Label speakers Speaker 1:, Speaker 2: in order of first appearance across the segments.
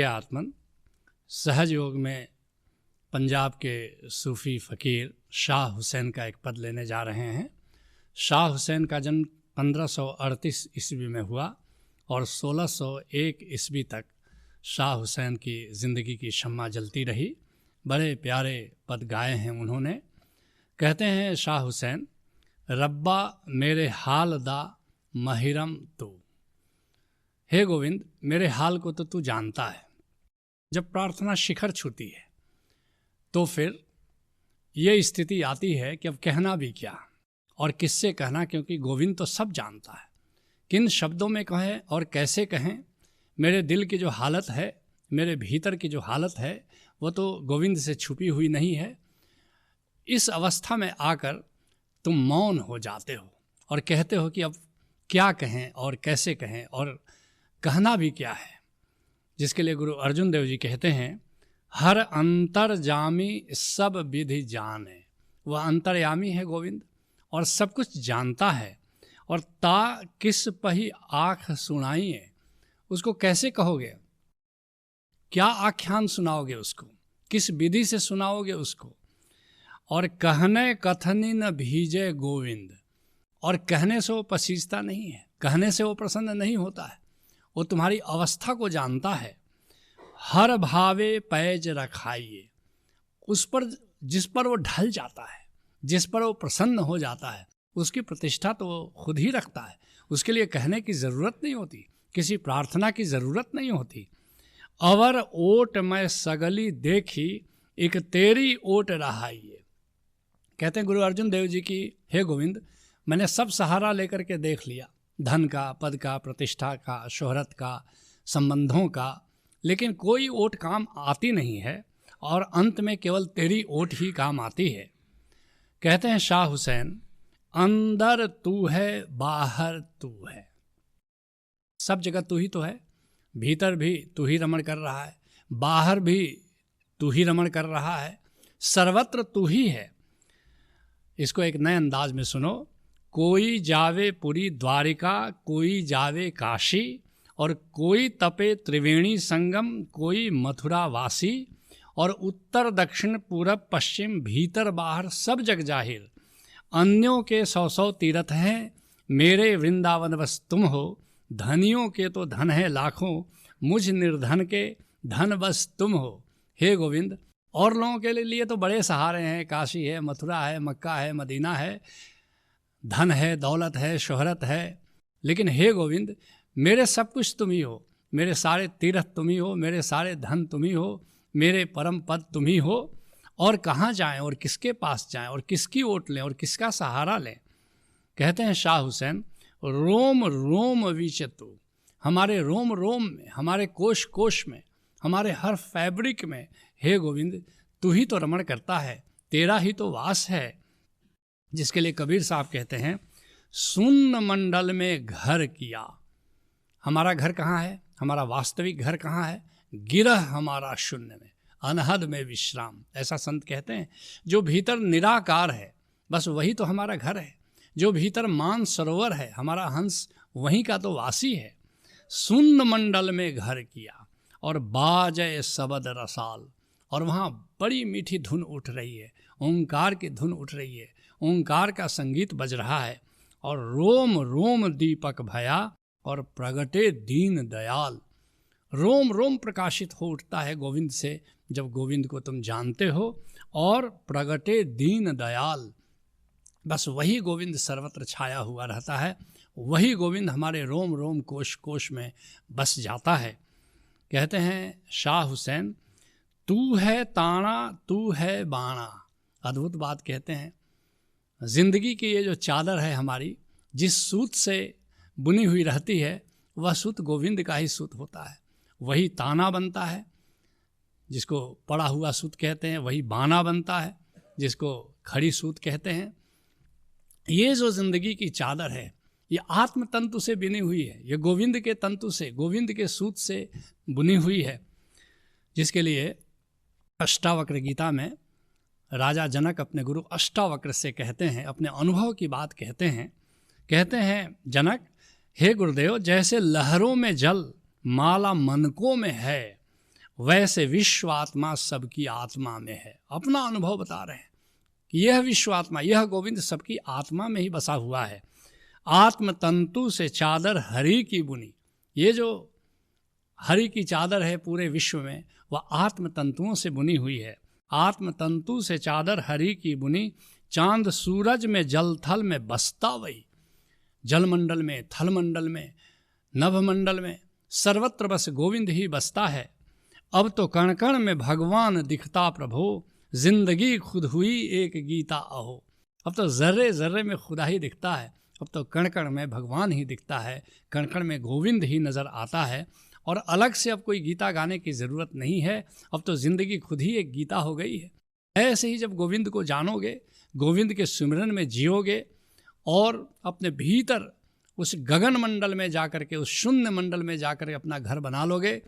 Speaker 1: आत्मन सहज योग में पंजाब के सूफ़ी फ़कीर शाह हुसैन का एक पद लेने जा रहे हैं। शाह हुसैन का जन्म 1538 ईस्वी में हुआ और 1601 ईस्वी तक शाह हुसैन की ज़िंदगी की शम्मा जलती रही। बड़े प्यारे पद गाए हैं उन्होंने। कहते हैं शाह हुसैन, रब्बा मेरे हाल दा महिरम तू। हे गोविंद, मेरे हाल को तो तू जानता है। जब प्रार्थना शिखर छूती है तो फिर ये स्थिति आती है कि अब कहना भी क्या और किससे कहना, क्योंकि गोविंद तो सब जानता है। किन शब्दों में कहें और कैसे कहें। मेरे दिल की जो हालत है, मेरे भीतर की जो हालत है, वो तो गोविंद से छुपी हुई नहीं है। इस अवस्था में आकर तुम मौन हो जाते हो और कहते हो कि अब क्या कहें और कैसे कहें और कहना भी क्या है। जिसके लिए गुरु अर्जुन देव जी कहते हैं, हर अंतर्जामी सब विधि जाने। वह अंतर्यामी है गोविंद और सब कुछ जानता है। और ता किस पही आँख सुनाइए, उसको कैसे कहोगे, क्या आख्यान सुनाओगे उसको, किस विधि से सुनाओगे उसको। और कहने कथनी न भीजे गोविंद, और कहने से वो पसीजता नहीं है, कहने से वो प्रसन्न नहीं होता है। वो तुम्हारी अवस्था को जानता है। हर भावे पैज रखाइए, उस पर जिस पर वो ढल जाता है, जिस पर वो प्रसन्न हो जाता है, उसकी प्रतिष्ठा तो वो खुद ही रखता है। उसके लिए कहने की ज़रूरत नहीं होती, किसी प्रार्थना की ज़रूरत नहीं होती। अवर ओट मैं सगली देखी, एक तेरी ओट रहाइए। कहते हैं गुरु अर्जुन देव जी की, हे गोविंद, मैंने सब सहारा लेकर के देख लिया, धन का, पद का, प्रतिष्ठा का, शोहरत का, संबंधों का, लेकिन कोई ओट काम आती नहीं है और अंत में केवल तेरी ओट ही काम आती है। कहते हैं शाह हुसैन, अंदर तू है बाहर तू है। सब जगह तू ही तो है, भीतर भी तू ही रमण कर रहा है, बाहर भी तू ही रमण कर रहा है, सर्वत्र तू ही है। इसको एक नए अंदाज में सुनो। कोई जावे पुरी द्वारिका, कोई जावे काशी, और कोई तपे त्रिवेणी संगम, कोई मथुरा वासी, और उत्तर दक्षिण पूरब पश्चिम भीतर बाहर सब जग जाहिर। अन्यों के 100 तीर्थ हैं, मेरे वृंदावन बस तुम हो। धनियों के तो धन है लाखों, मुझ निर्धन के धन बस तुम हो। हे गोविंद, और लोगों के लिए तो बड़े सहारे हैं, काशी है, मथुरा है, मक्का है, मदीना है, धन है, दौलत है, शोहरत है, लेकिन हे गोविंद, मेरे सब कुछ तुम ही हो। मेरे सारे तीर्थ तुम ही हो, मेरे सारे धन तुम ही हो, मेरे परम पद तुम ही हो। और कहाँ जाएं और किसके पास जाएं और किसकी ओट लें और किसका सहारा लें। कहते हैं शाह हुसैन, रोम रोम विचतु, हमारे रोम रोम में, हमारे कोश कोश में, हमारे हर फैब्रिक में, हे गोविंद, तू ही तो रमण करता है, तेरा ही तो वास है। जिसके लिए कबीर साहब कहते हैं, शून्य मंडल में घर किया। हमारा घर कहाँ है, हमारा वास्तविक घर कहाँ है? गिरह हमारा शून्य में, अनहद में विश्राम। ऐसा संत कहते हैं। जो भीतर निराकार है, बस वही तो हमारा घर है। जो भीतर मान सरोवर है, हमारा हंस वहीं का तो वासी है। शून्य मंडल में घर किया और बाजय सबद रसाल, और वहाँ बड़ी मीठी धुन उठ रही है, ओंकार की धुन उठ रही है, ओंकार का संगीत बज रहा है। और रोम रोम दीपक भया और प्रगटे दीन दयाल। रोम रोम प्रकाशित हो उठता है गोविंद से, जब गोविंद को तुम जानते हो। और प्रगटे दीन दयाल, बस वही गोविंद सर्वत्र छाया हुआ रहता है। वही गोविंद हमारे रोम रोम कोश कोश में बस जाता है। कहते हैं शाह हुसैन, तू है ताना तू है बाणा। अद्भुत बात कहते हैं। जिंदगी की ये जो चादर है हमारी, जिस सूत से बुनी हुई रहती है, वह सूत गोविंद का ही सूत होता है। वही ताना बनता है, जिसको पड़ा हुआ सूत कहते हैं, वही बाना बनता है, जिसको खड़ी सूत कहते हैं। ये जो जिंदगी की चादर है, ये आत्म तंतु से बुनी हुई है, ये गोविंद के तंतु से, गोविंद के सूत से बुनी हुई है। जिसके लिए अष्टावक्र गीता में राजा जनक अपने गुरु अष्टावक्र से कहते हैं, अपने अनुभव की बात कहते हैं। कहते हैं जनक, हे गुरुदेव, जैसे लहरों में जल माला मनकों में है, वैसे विश्व आत्मा सबकी आत्मा में है। अपना अनुभव बता रहे हैं कि यह विश्व आत्मा, यह गोविंद सबकी आत्मा में ही बसा हुआ है। आत्म तंतु से चादर हरि की बुनी, ये जो हरि की चादर है पूरे विश्व में, वह आत्म तंतुओं से बुनी हुई है। आत्म तंतु से चादर हरि की बुनी, चांद सूरज में जल थल में बसता वही। जलमंडल में, थलमंडल में, नभमंडल में, सर्वत्र बस गोविंद ही बसता है। अब तो कण कण में भगवान दिखता प्रभो, जिंदगी खुद हुई एक गीता अहो। अब तो जर्रे जर्रे में खुदा ही दिखता है, अब तो कण कण में भगवान ही दिखता है, कण कण में गोविंद ही नज़र आता है। और अलग से अब कोई गीता गाने की ज़रूरत नहीं है, अब तो ज़िंदगी खुद ही एक गीता हो गई है। ऐसे ही जब गोविंद को जानोगे, गोविंद के सिमरन में जियोगे और अपने भीतर उस गगन मंडल में जाकर के, उस शून्य मंडल में जाकर के अपना घर बना लोगे,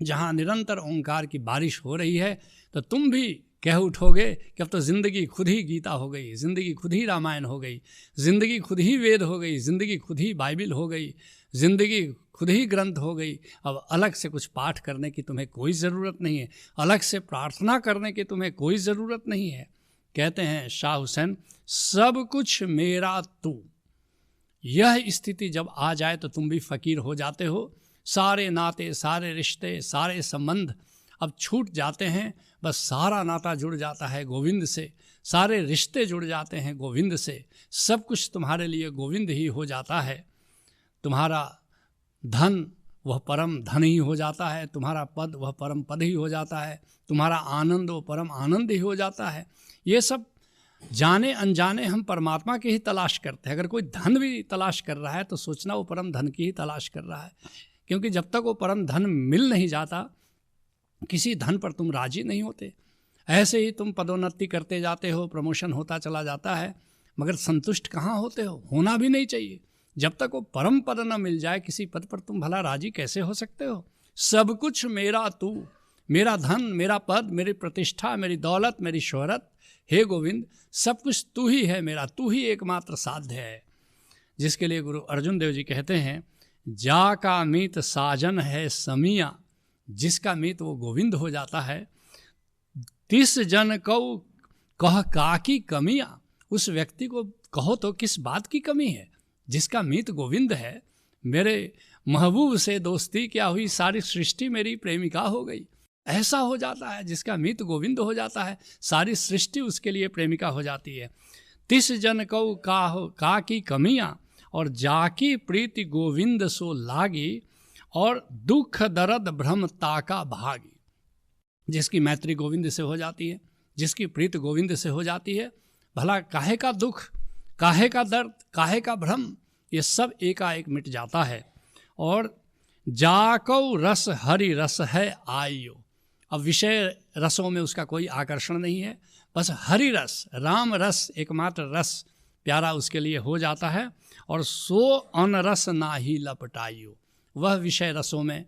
Speaker 1: जहाँ निरंतर ओंकार की बारिश हो रही है, तो तुम भी कह उठोगे कि अब तो ज़िंदगी खुद ही गीता हो गई, ज़िंदगी खुद ही रामायण हो गई, ज़िंदगी खुद ही वेद हो गई, ज़िंदगी खुद ही बाइबिल हो गई, ज़िंदगी खुद ही ग्रंथ हो गई। अब अलग से कुछ पाठ करने की तुम्हें कोई ज़रूरत नहीं है, अलग से प्रार्थना करने की तुम्हें कोई ज़रूरत नहीं है। कहते हैं शाह हुसैन, सब कुछ मेरा तू। यह स्थिति जब आ जाए तो तुम भी फ़कीर हो जाते हो। सारे नाते, सारे रिश्ते, सारे संबंध अब छूट जाते हैं, बस सारा नाता जुड़ जाता है गोविंद से, सारे रिश्ते जुड़ जाते हैं गोविंद से, सब कुछ तुम्हारे लिए गोविंद ही हो जाता है। तुम्हारा धन वह परम धन ही हो जाता है, तुम्हारा पद वह परम पद ही हो जाता है, तुम्हारा आनंद वो परम आनंद ही हो जाता है। ये सब जाने अनजाने हम परमात्मा की ही तलाश करते हैं। अगर कोई धन भी तलाश कर रहा है तो सोचना वो परम धन की ही तलाश कर रहा है, क्योंकि जब तक वो परम धन मिल नहीं जाता, किसी धन पर तुम राजी नहीं होते। ऐसे ही तुम पदोन्नति करते जाते हो, प्रमोशन होता चला जाता है, मगर संतुष्ट कहाँ होते हो, होना भी नहीं चाहिए। जब तक वो परम पद न मिल जाए किसी पद पर, तुम भला राजी कैसे हो सकते हो। सब कुछ मेरा तू, मेरा धन, मेरा पद, मेरी प्रतिष्ठा, मेरी दौलत, मेरी शोहरत, हे गोविंद सब कुछ तू ही है मेरा, तू ही एकमात्र साध्य है। जिसके लिए गुरु अर्जुन देव जी कहते हैं, जा का मीत साजन है समिया, जिसका मीत वो गोविंद हो जाता है। तिस जन कौ कह का की कमियाँ, उस व्यक्ति को कहो तो किस बात की कमी है, जिसका मीत गोविंद है। मेरे महबूब से दोस्ती क्या हुई, सारी सृष्टि मेरी प्रेमिका हो गई। ऐसा हो जाता है, जिसका मीत गोविंद हो जाता है, सारी सृष्टि उसके लिए प्रेमिका हो जाती है। तिस जन कौ का की कमियाँ, और जाकी प्रीति गोविंद सो लागी, और दुख दर्द भ्रम ताका भागी। जिसकी मैत्री गोविंद से हो जाती है, जिसकी प्रीति गोविंद से हो जाती है, भला काहे का दुख, काहे का दर्द, काहे का भ्रम, ये सब एकाएक मिट जाता है। और जाको रस हरि रस है आइयो, अब विषय रसों में उसका कोई आकर्षण नहीं है, बस हरि रस, राम रस एकमात्र रस प्यारा उसके लिए हो जाता है। और सो अनरस ना ही लपटाइयो, वह विषय रसों में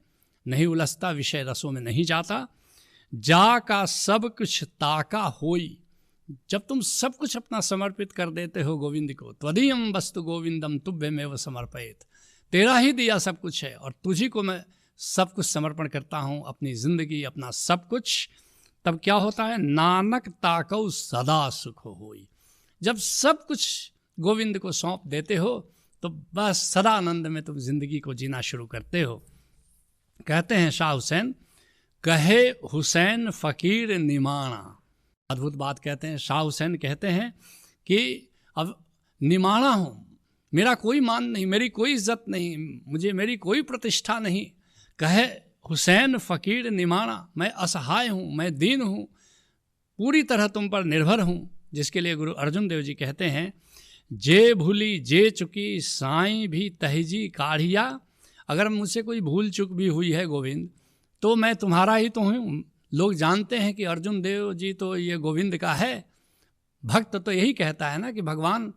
Speaker 1: नहीं उलझता, विषय रसों में नहीं जाता। जा का सब कुछ ताका होई, जब तुम सब कुछ अपना समर्पित कर देते हो गोविंद को, त्वदीयम वस्तु गोविंदम तुभ्यमेव समर्पयेत, तेरा ही दिया सब कुछ है और तुझी को मैं सब कुछ समर्पण करता हूँ, अपनी ज़िंदगी, अपना सब कुछ। तब क्या होता है, नानक ताकौ सदा सुख होई। जब सब कुछ गोविंद को सौंप देते हो तो बस सदा आनंद में तुम जिंदगी को जीना शुरू करते हो। कहते हैं शाह हुसैन, कहे हुसैन फ़कीर निमाणा, अद्भुत बात कहते हैं शाह हुसैन। कहते हैं कि अब निमाणा हूँ, मेरा कोई मान नहीं, मेरी कोई इज्जत नहीं, मुझे मेरी कोई प्रतिष्ठा नहीं। कहे हुसैन फ़कीर निमाणा, मैं असहाय हूँ, मैं दीन हूँ, पूरी तरह तुम पर निर्भर हूँ। जिसके लिए गुरु अर्जुन देव जी कहते हैं, जे भूली जे चुकी साईं भी तहजी काढ़िया, अगर मुझसे कोई भूल चूक भी हुई है गोविंद, तो मैं तुम्हारा ही तो हूँ। लोग जानते हैं कि अर्जुन देव जी तो ये गोविंद का है। भक्त तो यही कहता है ना कि भगवान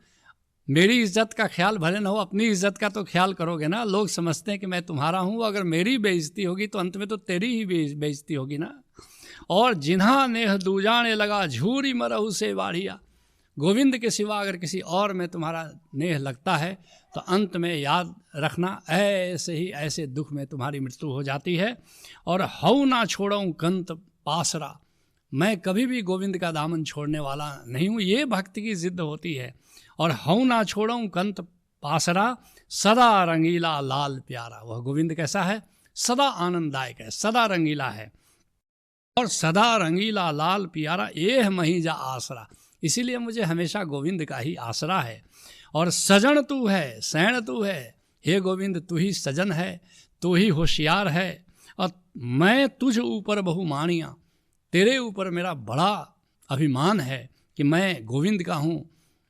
Speaker 1: मेरी इज्जत का ख्याल भले न हो, अपनी इज्जत का तो ख्याल करोगे ना। लोग समझते हैं कि मैं तुम्हारा हूँ, अगर मेरी बेइज्जती होगी तो अंत में तो तेरी ही बेइज्जती होगी ना। और जिन्हा नेह दूजाने लगा झूरी मरहु से बाढ़िया, गोविंद के सिवा अगर किसी और में तुम्हारा नेह लगता है तो अंत में याद रखना, ऐसे ही ऐसे दुख में तुम्हारी मृत्यु हो जाती है। और हऊ ना छोड़ूं कंत पासरा, मैं कभी भी गोविंद का दामन छोड़ने वाला नहीं हूँ, ये भक्ति की जिद होती है। और हऊ ना छोड़ूं कंत पासरा, सदा रंगीला लाल प्यारा, वह गोविंद कैसा है? सदा आनंददायक है, सदा रंगीला है। और सदा रंगीला लाल प्यारा, एह महीजा आसरा, इसीलिए मुझे हमेशा गोविंद का ही आसरा है। और सजन तू है, सैण तू है, हे गोविंद तू ही सजन है, तू ही होशियार है। और मैं तुझ ऊपर बहुमानिया, तेरे ऊपर मेरा बड़ा अभिमान है कि मैं गोविंद का हूँ,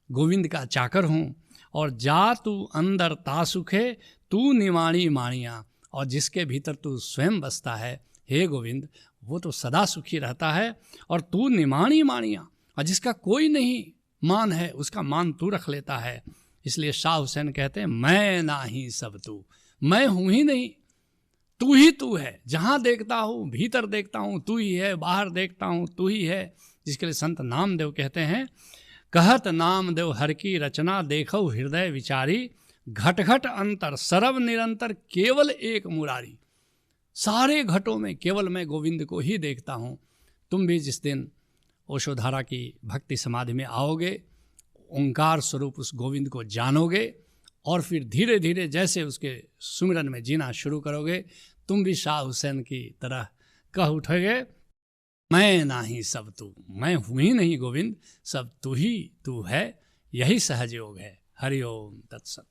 Speaker 1: गोविंद का चाकर हूँ। और जा तू अंदर ता सुखे, तू निमाणी माणिया, और जिसके भीतर तू स्वयं बसता है हे गोविंद, वो तो सदा सुखी रहता है। और तू निमाणी माणिया, और जिसका कोई नहीं मान है उसका मान तू रख लेता है। इसलिए शाह हुसैन कहते हैं, मैं ना ही सब तू, मैं हूँ ही नहीं, तू ही तू है। जहाँ देखता हूँ, भीतर देखता हूँ तू ही है, बाहर देखता हूँ तू ही है। जिसके लिए संत नामदेव कहते हैं, कहत नामदेव हर की रचना, देखो हृदय विचारी, घट घट अंतर सरब निरंतर, केवल एक मुरारी। सारे घटों में केवल मैं गोविंद को ही देखता हूँ। तुम भी जिस दिन ओशोधारा की भक्ति समाधि में आओगे, ओंकार स्वरूप उस गोविंद को जानोगे, और फिर धीरे धीरे जैसे उसके सुमिरन में जीना शुरू करोगे, तुम भी शाह हुसैन की तरह कह उठोगे, मैं ना ही सब तू, मैं हूँ ही नहीं गोविंद, सब तू ही तू है। यही सहज योग है। हरि ओम तत्सत।